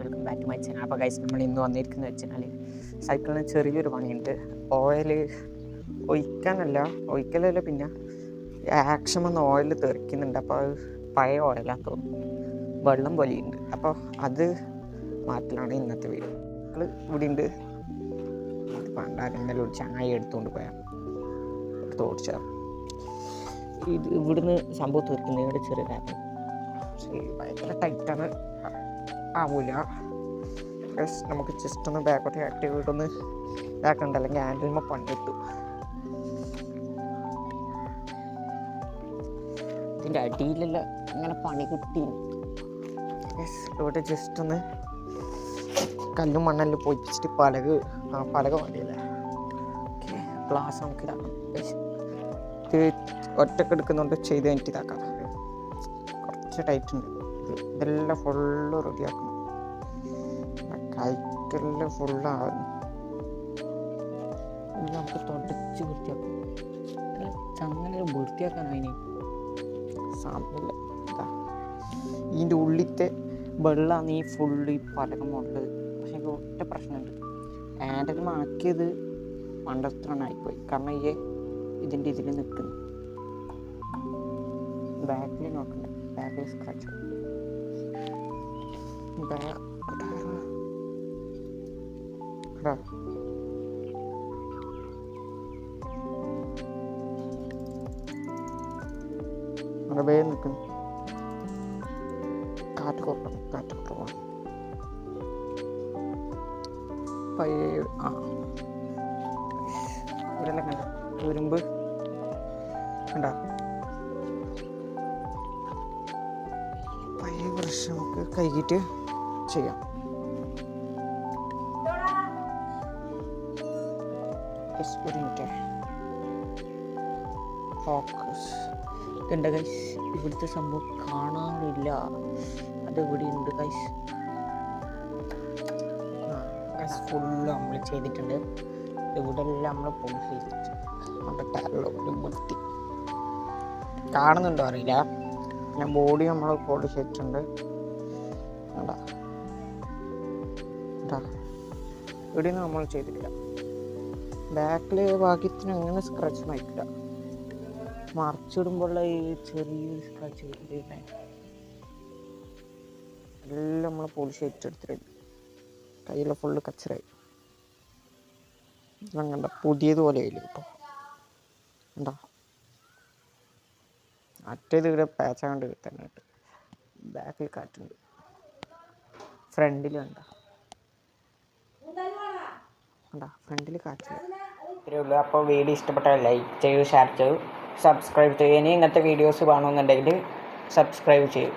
Welcome back to my channel. അപ്പോൾ guys നമ്മൾ ഇന്ന് വന്നിരിക്കുന്നത് വെച്ചാൽ സൈക്കിളിന് ചെറിയൊരു പണിയുണ്ട്. ഓയിൽ ഒഴിക്കലല്ല, പിന്നെ ആക്ഷൻ വന്ന് ഓയിൽ തെറിക്കുന്നുണ്ട്. അപ്പോൾ അത് പഴയ ഓയിലാന്ന് തോന്നുന്നു, വെള്ളം പോലെയുണ്ട്. അപ്പോൾ അത് മാറ്റലാണ് ഇന്നത്തെ വീഡിയോ. സൈക്കിൾ ഇവിടെ ഉണ്ട്. പണ്ടാരെങ്കിലും ഒരു ചങ്ങായി എടുത്തുകൊണ്ട് പോയാൽ ഓടിച്ചാൽ ഇത് ഇവിടുന്ന് സംഭവം തീർക്കുന്നതിനോട് ചെറിയ കാര്യം ഭയങ്കര ടൈറ്റാണ്, ആവൂല. നമുക്ക് ജസ്റ്റ് ഒന്ന് ബാക്കോട്ട് ആക്റ്റീവ് ആയിട്ടൊന്ന് ഇതാക്കണ്ട, അല്ലെങ്കിൽ ഹാൻഡിലുമ്പോൾ പണിയിട്ടു. ഇതിൻ്റെ അടിയിലല്ല ഇങ്ങനെ പണി കിട്ടി. ഇവിടെ ജസ്റ്റ് ഒന്ന് കല്ലും മണ്ണെല്ലാം പൊയിച്ചിട്ട് പലക മതിയല്ലേ. ഗ്ലാസ് നമുക്ക് ഇതാക്കണം. ഒറ്റക്ക് എടുക്കുന്നുണ്ട്, ചെയ്ത് കഴിഞ്ഞിട്ട് ഇതാക്കാം. കുറച്ച് ടൈറ്റ് ഉണ്ട്. ഇതെല്ലാം ഫുള്ള് റെഡിയാക്കണം. കൈക്കെല്ലാം ഫുള്ളാകുന്നു. നമുക്ക് തുടച്ച് വൃത്തിയാക്കും. ചങ്ങനെ വൃത്തിയാക്കാൻ അതിന് സാധനമില്ല. ഇതിൻ്റെ ഉള്ളിലത്തെ വെള്ളമാണ് ഈ ഫുള്ള് ഈ പലകമുള്ളത്. പക്ഷെ എനിക്ക് ഒറ്റ പ്രശ്നമുണ്ട്, ഹാൻഡിൽ മാക്കിയത് മണ്ടത്രണമായിപ്പോയി. കാരണം ഇതിൻ്റെ ഇതിൽ നിൽക്കുന്നു. ബാക്കിൽ നോക്കണ്ട, ബാക്കിൽ സ്ക്രാച്ച് വേഗം നിൽക്കുന്നു. കാറ്റ് കുറവാണ്. ഇവിടെല്ലാം കണ്ട തുരുമ്പ് കണ്ട. പഴയ ബ്രഷ് നമുക്ക് കഴുകിയിട്ട് ചെയ്യാം. ഒരു മിനിറ്റ്, ഫോക്കസ് കണ്ട ഗൈസ്. ഇവിടുത്തെ സംഭവം കാണാറില്ല, അത് ഇവിടെ ഉണ്ട് ഗൈസ്. ഫുള്ള് നമ്മൾ ചെയ്തിട്ടുണ്ട്. ഇവിടെ എല്ലാം നമ്മൾ പോളിഷ് ചെയ്തിട്ട് നമ്മുടെ ടയറിലൊരു വൃത്തി കാണുന്നുണ്ടോ അറിയില്ല. പിന്നെ ബോഡി നമ്മൾ പോളിഷ് ചെയ്തിട്ടുണ്ട്. ഇവിടെയൊന്നും നമ്മൾ ചെയ്തിട്ടില്ല. ബാക്കിൽ ഭാഗ്യത്തിന് അങ്ങനെ സ്ക്രാച്ച് മാറ്റില്ല. മറിച്ചിടുമ്പോഴുള്ള ഈ ചെറിയൊരു സ്ക്രാച്ച് എല്ലാം നമ്മൾ പോളിഷ് ചെയ്തിട്ടെടുത്തിട്ടുണ്ട്. കയ്യിലെ ഫുള്ള് കച്ചറായി. കണ്ട പുതിയതുപോലെ ആയില്ലേ ഇപ്പോൾ. ഉണ്ടോ മറ്റേത് ഇവിടെ പാച്ചാണ്ട് തന്നെ ഉണ്ട്. ബാക്കിൽ കാറ്റുണ്ട്, ഫ്രണ്ടിലുണ്ടോ ഫ്രണ്ടിൽ കാറ്റില്ല. ഇത്രയുള്ളൂ. അപ്പോൾ വീഡിയോ ഇഷ്ടപ്പെട്ടാൽ ലൈക്ക് ചെയ്യൂ, ഷെയർ ചെയ്യൂ, സബ്സ്ക്രൈബ് ചെയ്യൂ. ഇനി ഇങ്ങനത്തെ വീഡിയോസ് വേണമെന്നുണ്ടെങ്കിൽ സബ്സ്ക്രൈബ് ചെയ്യൂ.